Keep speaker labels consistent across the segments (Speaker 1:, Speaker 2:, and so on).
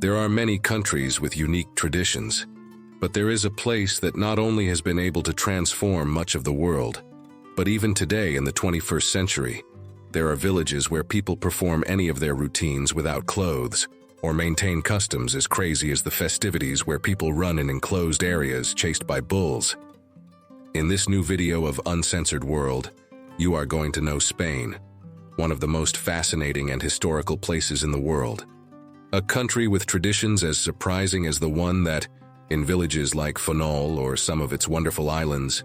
Speaker 1: There are many countries with unique traditions, but there is a place that not only has been able to transform much of the world, but even today in the 21st century, there are villages where people perform any of their routines without clothes, or maintain customs as crazy as the festivities where people run in enclosed areas chased by bulls. In this new video of Uncensored World, you are going to know Spain, one of the most fascinating and historical places in the world. A country with traditions as surprising as the one that, in villages like Fonoll or some of its wonderful islands,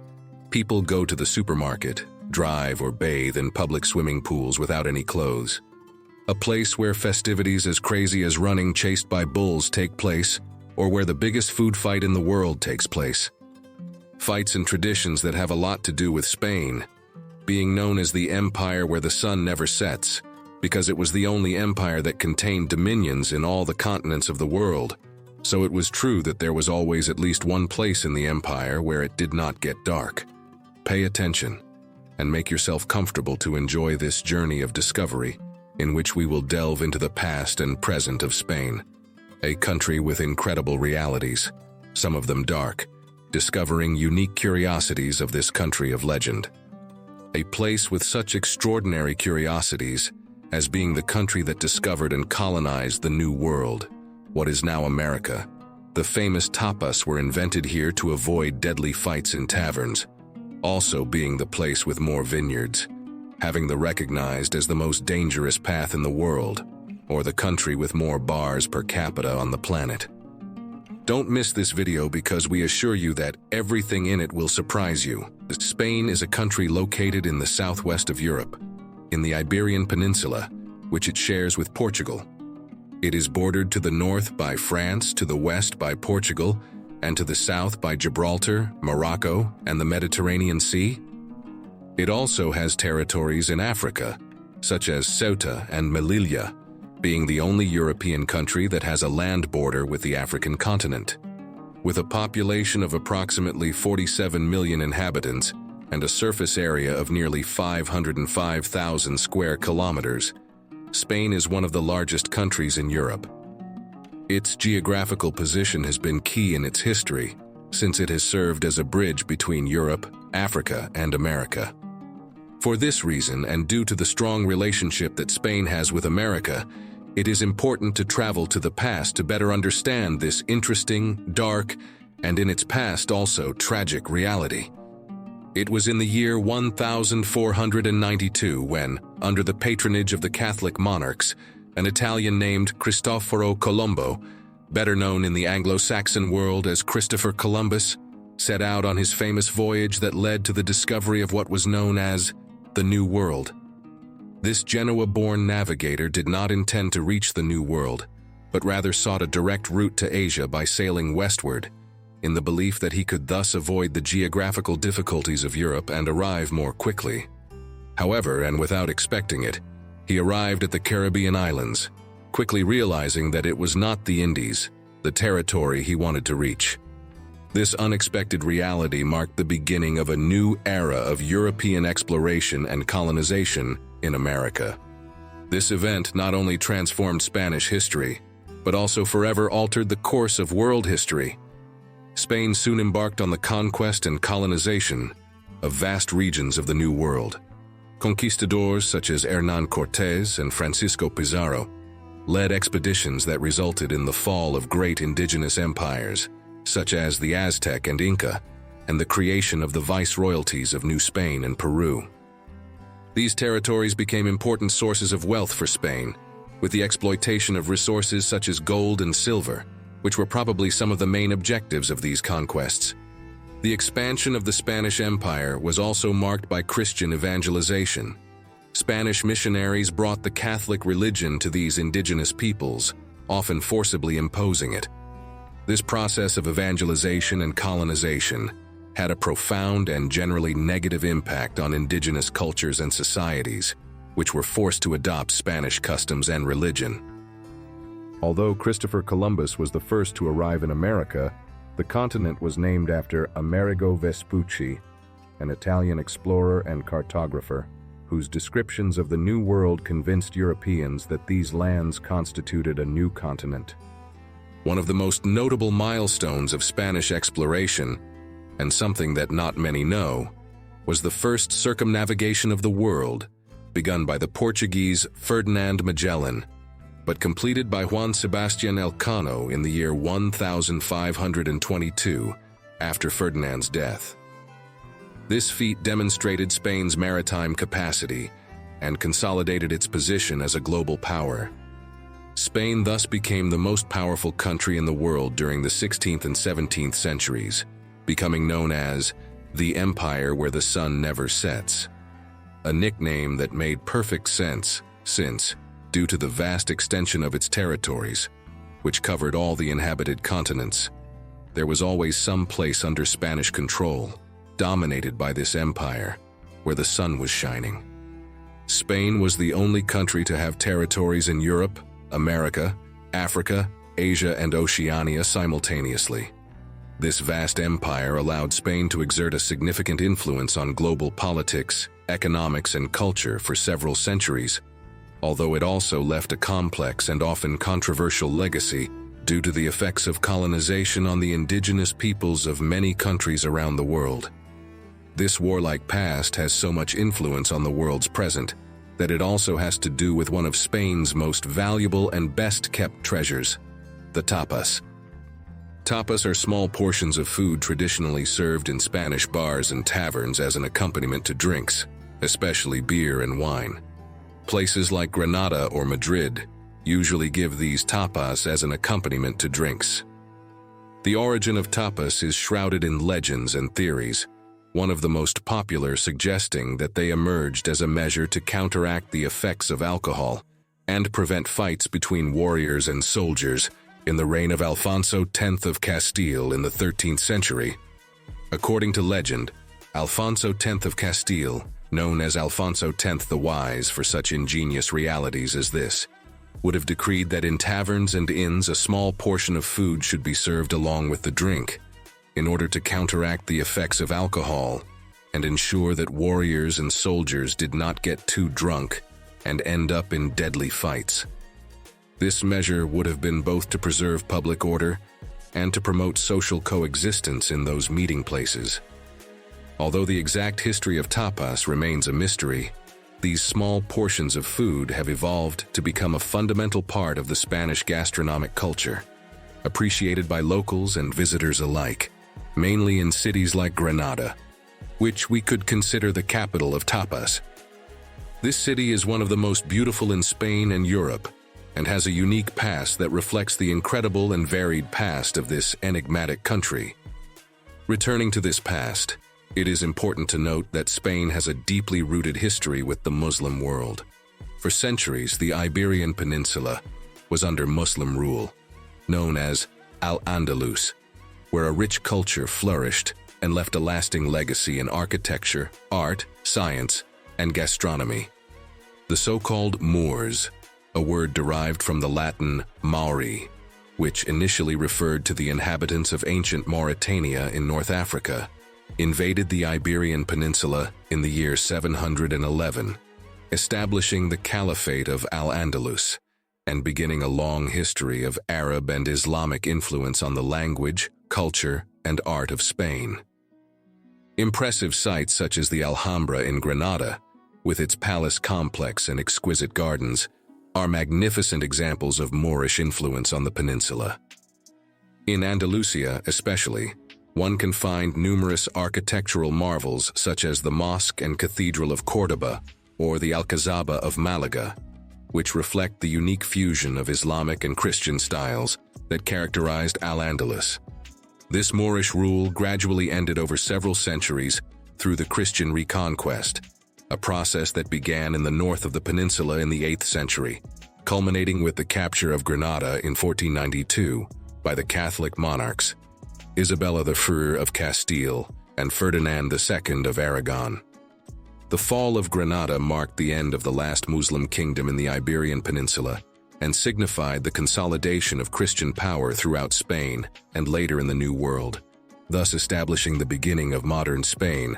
Speaker 1: people go to the supermarket, drive or bathe in public swimming pools without any clothes. A place where festivities as crazy as running chased by bulls take place, or where the biggest food fight in the world takes place. Fights and traditions that have a lot to do with Spain, being known as the empire where the sun never sets, because it was the only empire that contained dominions in all the continents of the world, so it was true that there was always at least one place in the empire where it did not get dark. Pay attention, and make yourself comfortable to enjoy this journey of discovery, in which we will delve into the past and present of Spain, a country with incredible realities, some of them dark, discovering unique curiosities of this country of legend. A place with such extraordinary curiosities as being the country that discovered and colonized the New World, what is now America. The famous tapas were invented here to avoid deadly fights in taverns, also being the place with more vineyards, having the recognized as the most dangerous path in the world, or the country with more bars per capita on the planet. Don't miss this video because we assure you that everything in it will surprise you. Spain is a country located in the southwest of Europe, in the Iberian Peninsula, which it shares with Portugal. It is bordered to the north by France, to the west by Portugal, and to the south by Gibraltar, Morocco, and the Mediterranean Sea. It also has territories in Africa, such as Ceuta and Melilla, being the only European country that has a land border with the African continent. With a population of approximately 47 million inhabitants and a surface area of nearly 505,000 square kilometers, Spain is one of the largest countries in Europe. Its geographical position has been key in its history, since it has served as a bridge between Europe, Africa, and America. For this reason, and due to the strong relationship that Spain has with America, it is important to travel to the past to better understand this interesting, dark, and in its past also tragic reality. It was in the year 1492 when, under the patronage of the Catholic monarchs, an Italian named Cristoforo Colombo, better known in the Anglo-Saxon world as Christopher Columbus, set out on his famous voyage that led to the discovery of what was known as the New World. This Genoa-born navigator did not intend to reach the New World, but rather sought a direct route to Asia by sailing westward, in the belief that he could thus avoid the geographical difficulties of Europe and arrive more quickly. However, and without expecting it, he arrived at the Caribbean islands, quickly realizing that it was not the Indies, the territory he wanted to reach. This unexpected reality marked the beginning of a new era of European exploration and colonization in America. This event not only transformed Spanish history, but also forever altered the course of world history. Spain soon embarked on the conquest and colonization of vast regions of the New World. Conquistadors such as Hernán Cortés and Francisco Pizarro led expeditions that resulted in the fall of great indigenous empires, such as the Aztec and Inca, and the creation of the viceroyalties of New Spain and Peru. These territories became important sources of wealth for Spain, with the exploitation of resources such as gold and silver, which were probably some of the main objectives of these conquests. The expansion of the Spanish Empire was also marked by Christian evangelization. Spanish missionaries brought the Catholic religion to these indigenous peoples, often forcibly imposing it. This process of evangelization and colonization had a profound and generally negative impact on indigenous cultures and societies, which were forced to adopt Spanish customs and religion. Although Christopher Columbus was the first to arrive in America, the continent was named after Amerigo Vespucci, an Italian explorer and cartographer, whose descriptions of the New World convinced Europeans that these lands constituted a new continent. One of the most notable milestones of Spanish exploration, and something that not many know, was the first circumnavigation of the world, begun by the Portuguese Ferdinand Magellan, but completed by Juan Sebastian Elcano in the year 1522, after Ferdinand's death. This feat demonstrated Spain's maritime capacity and consolidated its position as a global power. Spain thus became the most powerful country in the world during the 16th and 17th centuries, becoming known as the Empire where the sun never sets, a nickname that made perfect sense since, due to the vast extension of its territories, which covered all the inhabited continents, there was always some place under Spanish control, dominated by this empire, where the sun was shining. Spain was the only country to have territories in Europe, America, Africa, Asia, and Oceania simultaneously. This vast empire allowed Spain to exert a significant influence on global politics, economics, and culture for several centuries, although it also left a complex and often controversial legacy due to the effects of colonization on the indigenous peoples of many countries around the world. This warlike past has so much influence on the world's present that it also has to do with one of Spain's most valuable and best-kept treasures, the tapas. Tapas are small portions of food traditionally served in Spanish bars and taverns as an accompaniment to drinks, especially beer and wine. Places like Granada or Madrid usually give these tapas as an accompaniment to drinks. The origin of tapas is shrouded in legends and theories, one of the most popular suggesting that they emerged as a measure to counteract the effects of alcohol and prevent fights between warriors and soldiers in the reign of Alfonso X of Castile in the 13th century. According to legend, Alfonso X of Castile, known as Alfonso X the Wise for such ingenious realities as this, would have decreed that in taverns and inns a small portion of food should be served along with the drink, in order to counteract the effects of alcohol and ensure that warriors and soldiers did not get too drunk and end up in deadly fights. This measure would have been both to preserve public order and to promote social coexistence in those meeting places. Although the exact history of tapas remains a mystery, these small portions of food have evolved to become a fundamental part of the Spanish gastronomic culture, appreciated by locals and visitors alike, mainly in cities like Granada, which we could consider the capital of tapas. This city is one of the most beautiful in Spain and Europe, and has a unique past that reflects the incredible and varied past of this enigmatic country. Returning to this past, it is important to note that Spain has a deeply rooted history with the Muslim world. For centuries, the Iberian Peninsula was under Muslim rule, known as Al-Andalus, where a rich culture flourished and left a lasting legacy in architecture, art, science, and gastronomy. The so-called Moors, a word derived from the Latin Mauri, which initially referred to the inhabitants of ancient Mauritania in North Africa, invaded the Iberian Peninsula in the year 711, establishing the Caliphate of Al-Andalus and beginning a long history of Arab and Islamic influence on the language, culture, and art of Spain. Impressive sites such as the Alhambra in Granada, with its palace complex and exquisite gardens, are magnificent examples of Moorish influence on the peninsula. In Andalusia, especially, one can find numerous architectural marvels such as the Mosque and Cathedral of Córdoba or the Alcazaba of Malaga, which reflect the unique fusion of Islamic and Christian styles that characterized Al-Andalus. This Moorish rule gradually ended over several centuries through the Christian reconquest, a process that began in the north of the peninsula in the 8th century, culminating with the capture of Granada in 1492 by the Catholic monarchs, Isabella I of Castile and Ferdinand II of Aragon. The fall of Granada marked the end of the last Muslim kingdom in the Iberian Peninsula and signified the consolidation of Christian power throughout Spain and later in the New World, thus establishing the beginning of modern Spain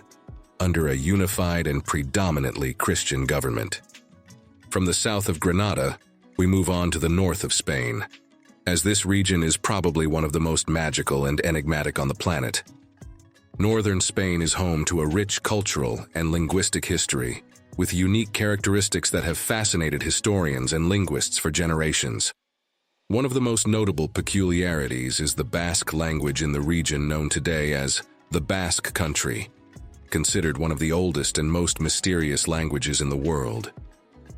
Speaker 1: under a unified and predominantly Christian government. From the south of Granada, we move on to the north of Spain, as this region is probably one of the most magical and enigmatic on the planet. Northern Spain is home to a rich cultural and linguistic history, with unique characteristics that have fascinated historians and linguists for generations. One of the most notable peculiarities is the Basque language in the region known today as the Basque Country, considered one of the oldest and most mysterious languages in the world.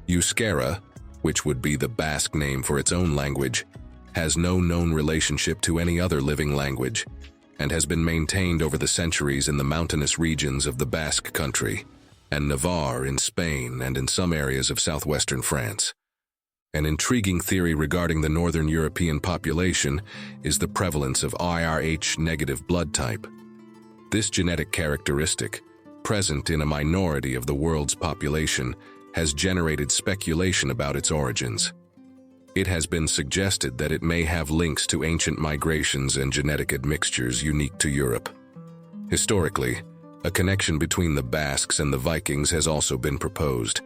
Speaker 1: Euskera, which would be the Basque name for its own language, has no known relationship to any other living language, and has been maintained over the centuries in the mountainous regions of the Basque Country, and Navarre in Spain and in some areas of southwestern France. An intriguing theory regarding the Northern European population is the prevalence of Rh-negative blood type. This genetic characteristic, present in a minority of the world's population, has generated speculation about its origins. It has been suggested that it may have links to ancient migrations and genetic admixtures unique to Europe. Historically, a connection between the Basques and the Vikings has also been proposed.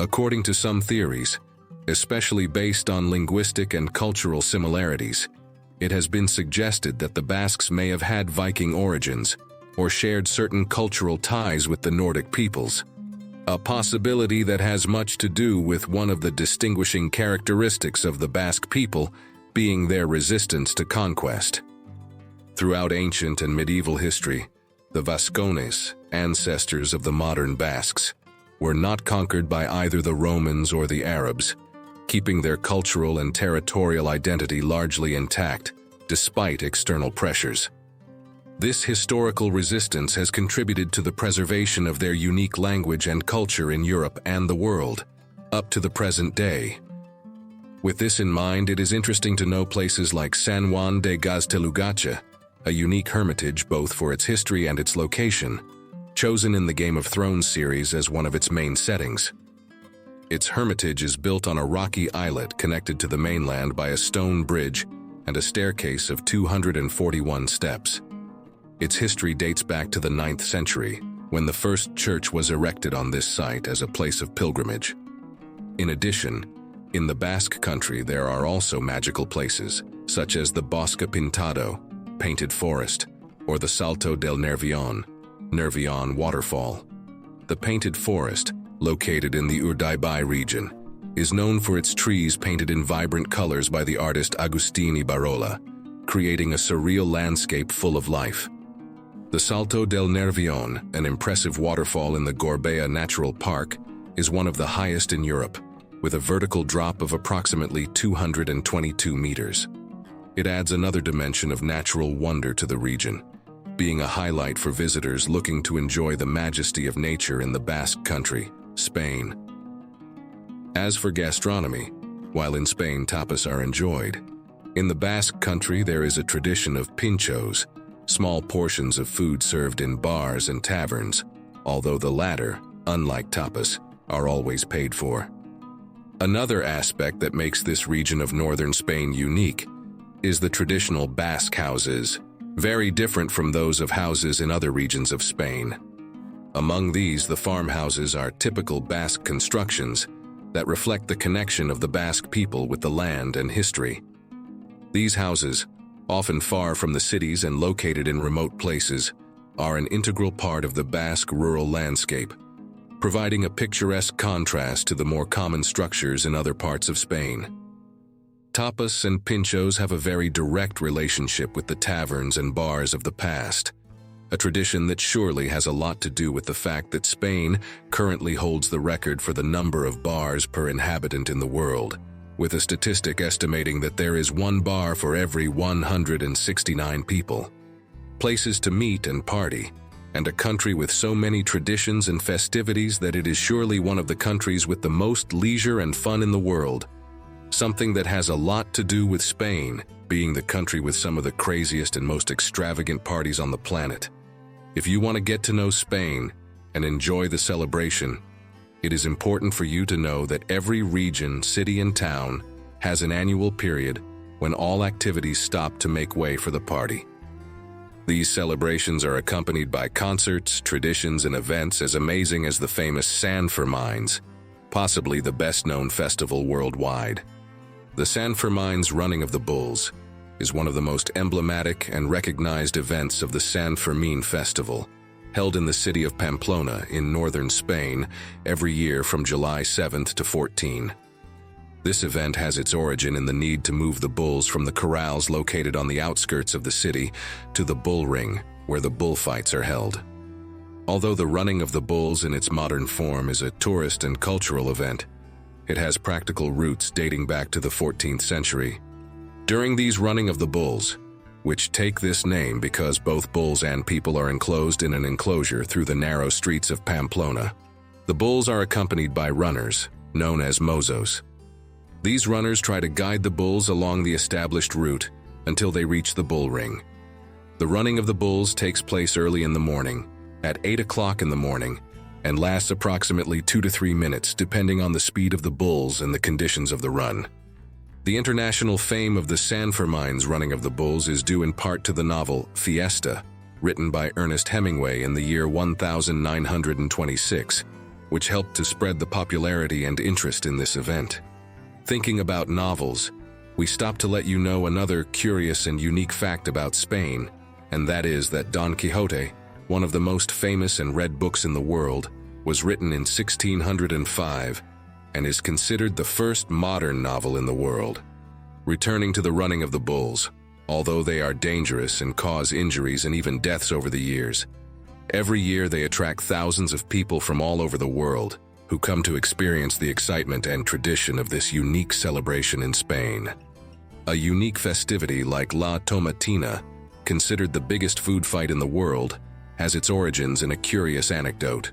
Speaker 1: According to some theories, especially based on linguistic and cultural similarities, it has been suggested that the Basques may have had Viking origins or shared certain cultural ties with the Nordic peoples, a possibility that has much to do with one of the distinguishing characteristics of the Basque people being their resistance to conquest. Throughout ancient and medieval history, the Vascones, ancestors of the modern Basques, were not conquered by either the Romans or the Arabs, keeping their cultural and territorial identity largely intact, despite external pressures. This historical resistance has contributed to the preservation of their unique language and culture in Europe and the world, up to the present day. With this in mind, it is interesting to know places like San Juan de Gaztelugatxe, a unique hermitage both for its history and its location, chosen in the Game of Thrones series as one of its main settings. Its hermitage is built on a rocky islet connected to the mainland by a stone bridge and a staircase of 241 steps. Its history dates back to the 9th century, when the first church was erected on this site as a place of pilgrimage. In addition, in the Basque Country there are also magical places, such as the Bosque Pintado, Painted Forest, or the Salto del Nervion waterfall. The Painted Forest, located in the Urdaibai region, is known for its trees painted in vibrant colors by the artist Agustín Ibarola, creating a surreal landscape full of life. The Salto del Nervion, an impressive waterfall in the Gorbea Natural Park, is one of the highest in Europe, with a vertical drop of approximately 222 meters. It adds another dimension of natural wonder to the region, being a highlight for visitors looking to enjoy the majesty of nature in the Basque Country, Spain. As for gastronomy, while in Spain tapas are enjoyed, in the Basque Country there is a tradition of pinchos, small portions of food served in bars and taverns, although the latter, unlike tapas, are always paid for. Another aspect that makes this region of northern Spain unique is the traditional Basque houses, very different from those of houses in other regions of Spain. Among these, the farmhouses are typical Basque constructions that reflect the connection of the Basque people with the land and history. These houses, often far from the cities and located in remote places, are an integral part of the Basque rural landscape, providing a picturesque contrast to the more common structures in other parts of Spain. Tapas and pinchos have a very direct relationship with the taverns and bars of the past, a tradition that surely has a lot to do with the fact that Spain currently holds the record for the number of bars per inhabitant in the world, with a statistic estimating that there is one bar for every 169 people. Places to meet and party, and a country with so many traditions and festivities that it is surely one of the countries with the most leisure and fun in the world. Something that has a lot to do with Spain being the country with some of the craziest and most extravagant parties on the planet. If you want to get to know Spain and enjoy the celebration, it is important for you to know that every region, city, and town has an annual period when all activities stop to make way for the party. These celebrations are accompanied by concerts, traditions, and events as amazing as the famous Fermines, possibly the best-known festival worldwide. The San Fermines running of the bulls is one of the most emblematic and recognized events of the San Fermin festival, held in the city of Pamplona in northern Spain every year from July 7th to 14. This event has its origin in the need to move the bulls from the corrals located on the outskirts of the city to the bull ring, where the bullfights are held. Although the running of the bulls in its modern form is a tourist and cultural event, it has practical roots dating back to the 14th century. During these running of the bulls, which take this name because both bulls and people are enclosed in an enclosure through the narrow streets of Pamplona, the bulls are accompanied by runners, known as mozos. These runners try to guide the bulls along the established route until they reach the bull ring. The running of the bulls takes place early in the morning, at 8 o'clock in the morning, and lasts approximately 2 to 3 minutes depending on the speed of the bulls and the conditions of the run. The international fame of the San Fermines running of the bulls is due in part to the novel Fiesta, written by Ernest Hemingway in the year 1926, which helped to spread the popularity and interest in this event. Thinking about novels, we stop to let you know another curious and unique fact about Spain, and that is that Don Quixote, one of the most famous and read books in the world, was written in 1605 and is considered the first modern novel in the world. Returning to the running of the bulls, although they are dangerous and cause injuries and even deaths over the years, every year they attract thousands of people from all over the world who come to experience the excitement and tradition of this unique celebration in Spain. A unique festivity like La Tomatina, considered the biggest food fight in the world, has its origins in a curious anecdote.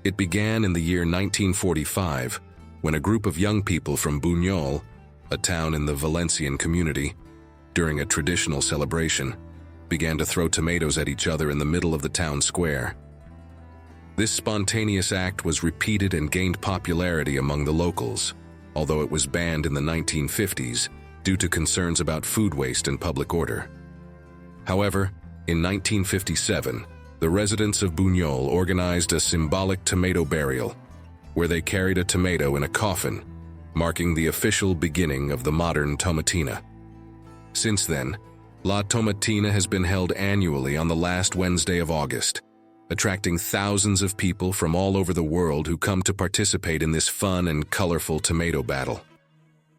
Speaker 1: It began in the year 1945 when a group of young people from Fonoll, a town in the Valencian community, during a traditional celebration, began to throw tomatoes at each other in the middle of the town square. This spontaneous act was repeated and gained popularity among the locals, although it was banned in the 1950s due to concerns about food waste and public order. However, in 1957, the residents of Fonoll organized a symbolic tomato burial, where they carried a tomato in a coffin, marking the official beginning of the modern Tomatina. Since then, La Tomatina has been held annually on the last Wednesday of August, attracting thousands of people from all over the world who come to participate in this fun and colorful tomato battle.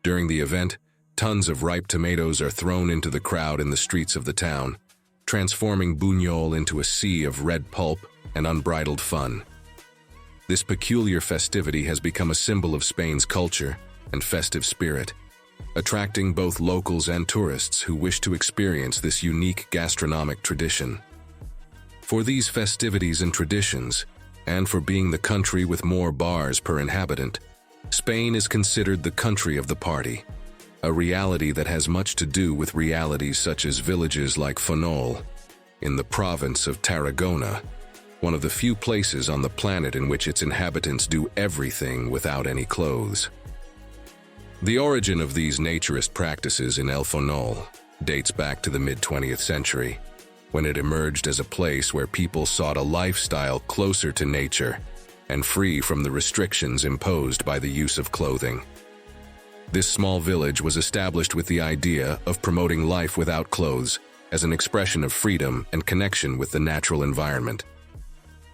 Speaker 1: During the event, tons of ripe tomatoes are thrown into the crowd in the streets of the town, transforming Fonoll into a sea of red pulp and unbridled fun. This peculiar festivity has become a symbol of Spain's culture and festive spirit, attracting both locals and tourists who wish to experience this unique gastronomic tradition. For these festivities and traditions, and for being the country with more bars per inhabitant, Spain is considered the country of the party, a reality that has much to do with realities such as villages like Fonoll, in the province of Tarragona, one of the few places on the planet in which its inhabitants do everything without any clothes. The origin of these naturist practices in El Fonoll dates back to the mid-20th century, when it emerged as a place where people sought a lifestyle closer to nature and free from the restrictions imposed by the use of clothing. This small village was established with the idea of promoting life without clothes as an expression of freedom and connection with the natural environment.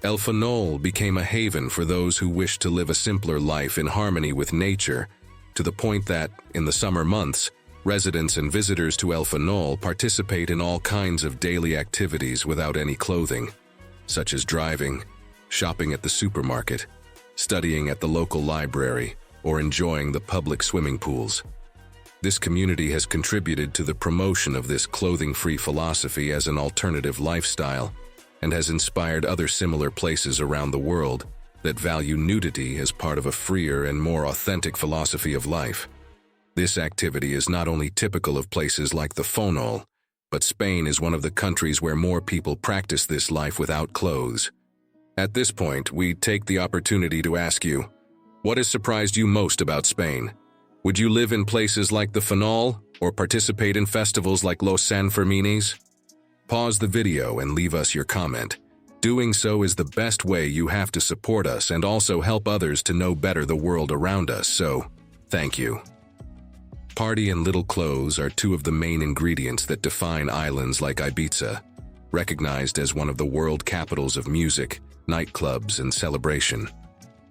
Speaker 1: El Fonoll became a haven for those who wished to live a simpler life in harmony with nature, to the point that, in the summer months, residents and visitors to El Fonoll participate in all kinds of daily activities without any clothing, such as driving, shopping at the supermarket, studying at the local library, or enjoying the public swimming pools. This community has contributed to the promotion of this clothing-free philosophy as an alternative lifestyle, and has inspired other similar places around the world that value nudity as part of a freer and more authentic philosophy of life. This activity is not only typical of places like the Fonoll, but Spain is one of the countries where more people practice this life without clothes. At this point, we take the opportunity to ask you, what has surprised you most about Spain? Would you live in places like the Fonoll or participate in festivals like Los San Fermines? Pause the video and leave us your comment. Doing so is the best way you have to support us and also help others to know better the world around us, so thank you. Party and little clothes are two of the main ingredients that define islands like Ibiza, recognized as one of the world capitals of music, nightclubs, and celebration.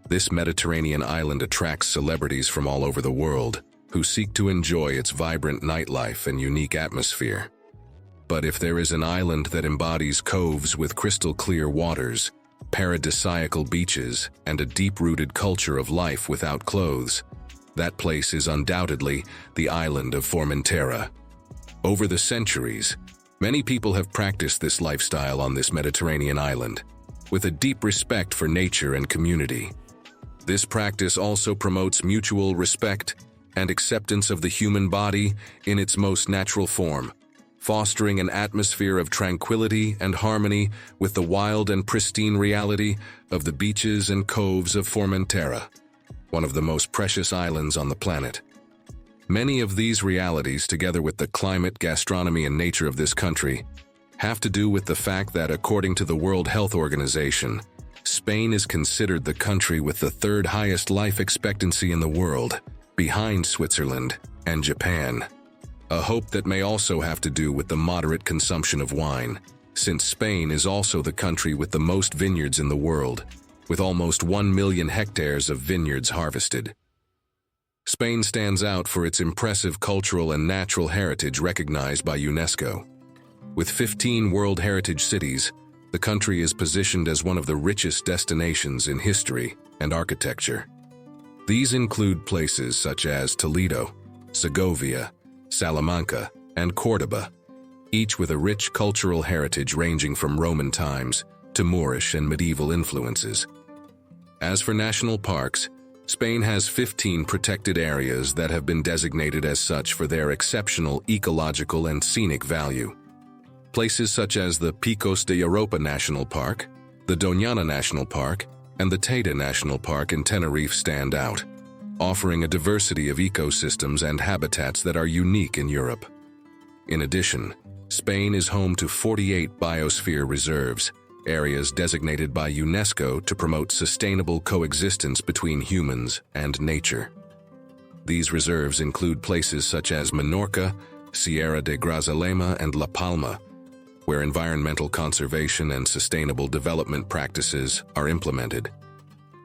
Speaker 1: This Mediterranean island attracts celebrities from all over the world who seek to enjoy its vibrant nightlife and unique atmosphere. But if there is an island that embodies coves with crystal-clear waters, paradisiacal beaches, and a deep-rooted culture of life without clothes, that place is undoubtedly the island of Formentera. Over the centuries, many people have practiced this lifestyle on this Mediterranean island, with a deep respect for nature and community. This practice also promotes mutual respect and acceptance of the human body in its most natural form, fostering an atmosphere of tranquility and harmony with the wild and pristine reality of the beaches and coves of Formentera, one of the most precious islands on the planet. Many of these realities, together with the climate, gastronomy, and nature of this country, have to do with the fact that, according to the World Health Organization, Spain is considered the country with the third highest life expectancy in the world, behind Switzerland and Japan. A hope that may also have to do with the moderate consumption of wine, since Spain is also the country with the most vineyards in the world, with almost 1 million hectares of vineyards harvested. Spain stands out for its impressive cultural and natural heritage recognized by UNESCO. With 15 World Heritage Cities, the country is positioned as one of the richest destinations in history and architecture. These include places such as Toledo, Segovia, Salamanca, and Córdoba, each with a rich cultural heritage ranging from Roman times to Moorish and medieval influences. As for national parks, Spain has 15 protected areas that have been designated as such for their exceptional ecological and scenic value. Places such as the Picos de Europa National Park, the Doñana National Park, and the Teide National Park in Tenerife stand out, offering a diversity of ecosystems and habitats that are unique in Europe. In addition, Spain is home to 48 biosphere reserves, areas designated by UNESCO to promote sustainable coexistence between humans and nature. These reserves include places such as Menorca, Sierra de Grazalema, and La Palma, where environmental conservation and sustainable development practices are implemented.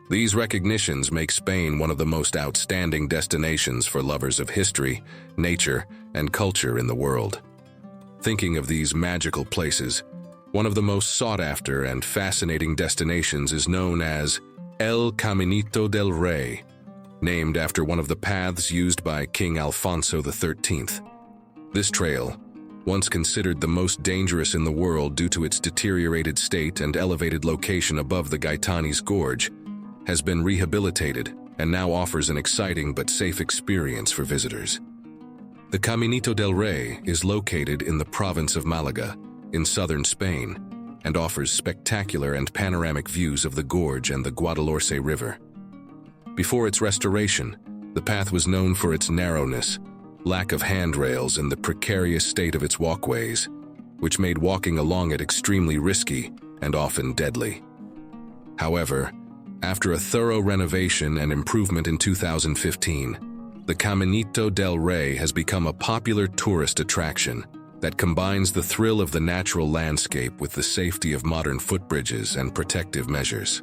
Speaker 1: These recognitions make Spain one of the most outstanding destinations for lovers of history, nature, and culture in the world. Thinking of these magical places, one of the most sought-after and fascinating destinations is known as El Caminito del Rey, named after one of the paths used by King Alfonso XIII. This trail, once considered the most dangerous in the world due to its deteriorated state and elevated location above the Gaitanes Gorge, has been rehabilitated and now offers an exciting but safe experience for visitors. The Caminito del Rey is located in the province of Malaga, in southern Spain, and offers spectacular and panoramic views of the gorge and the Guadalhorce River. Before its restoration, the path was known for its narrowness, lack of handrails, and the precarious state of its walkways, which made walking along it extremely risky and often deadly. However, after a thorough renovation and improvement in 2015, the Caminito del Rey has become a popular tourist attraction that combines the thrill of the natural landscape with the safety of modern footbridges and protective measures.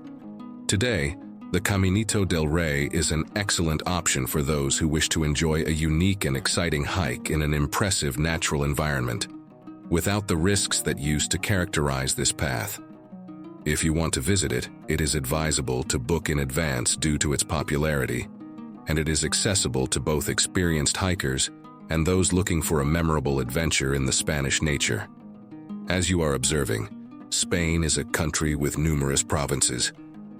Speaker 1: Today, the Caminito del Rey is an excellent option for those who wish to enjoy a unique and exciting hike in an impressive natural environment, without the risks that used to characterize this path. If you want to visit it, it is advisable to book in advance due to its popularity, and it is accessible to both experienced hikers and those looking for a memorable adventure in the Spanish nature. As you are observing, Spain is a country with numerous provinces,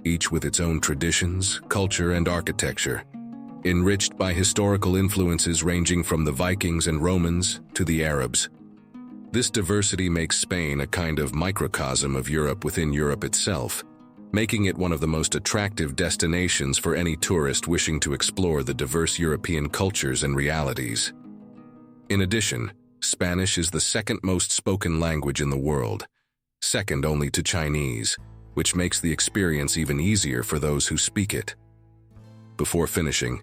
Speaker 1: each with its own traditions, culture, and architecture, enriched by historical influences ranging from the Vikings and Romans to the Arabs. This diversity makes Spain a kind of microcosm of Europe within Europe itself, making it one of the most attractive destinations for any tourist wishing to explore the diverse European cultures and realities. In addition, Spanish is the second most spoken language in the world, second only to Chinese, which makes the experience even easier for those who speak it. Before finishing,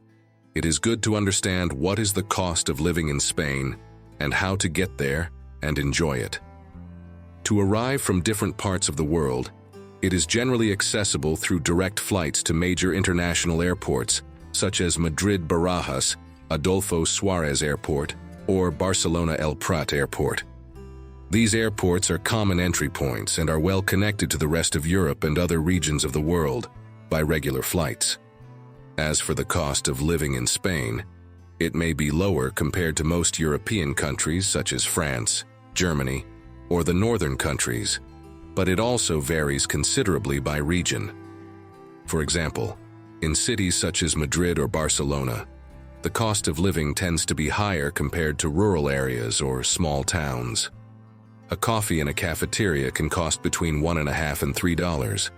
Speaker 1: it is good to understand what is the cost of living in Spain and how to get there and enjoy it. To arrive from different parts of the world, it is generally accessible through direct flights to major international airports such as Madrid Barajas, Adolfo Suarez Airport, or Barcelona El Prat Airport. These airports are common entry points and are well connected to the rest of Europe and other regions of the world by regular flights. As for the cost of living in Spain, it may be lower compared to most European countries such as France, Germany, or the northern countries, but it also varies considerably by region. For example, in cities such as Madrid or Barcelona, the cost of living tends to be higher compared to rural areas or small towns. A coffee in a cafeteria can cost between $1.50 and $3,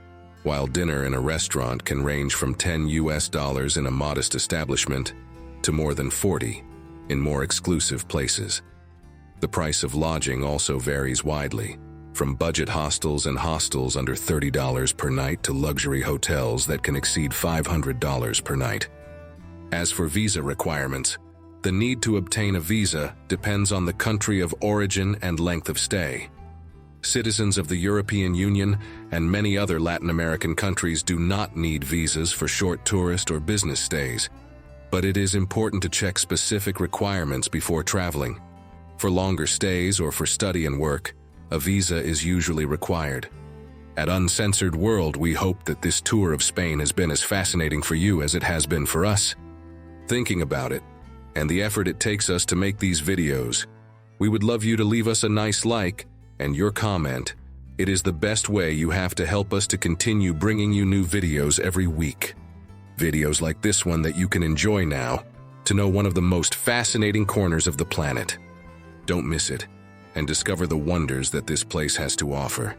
Speaker 1: while dinner in a restaurant can range from $10 in a modest establishment to more than $40 in more exclusive places. The price of lodging also varies widely, from budget hostels and hostels under $30 per night to luxury hotels that can exceed $500 per night. As for visa requirements, the need to obtain a visa depends on the country of origin and length of stay. Citizens of the European Union and many other Latin American countries do not need visas for short tourist or business stays, but it is important to check specific requirements before traveling. For longer stays or for study and work, a visa is usually required. At Uncensored World, we hope that this tour of Spain has been as fascinating for you as it has been for us. Thinking about it, and the effort it takes us to make these videos, we would love you to leave us a nice like and your comment. It is the best way you have to help us to continue bringing you new videos every week. Videos like this one that you can enjoy now, to know one of the most fascinating corners of the planet. Don't miss it, and discover the wonders that this place has to offer.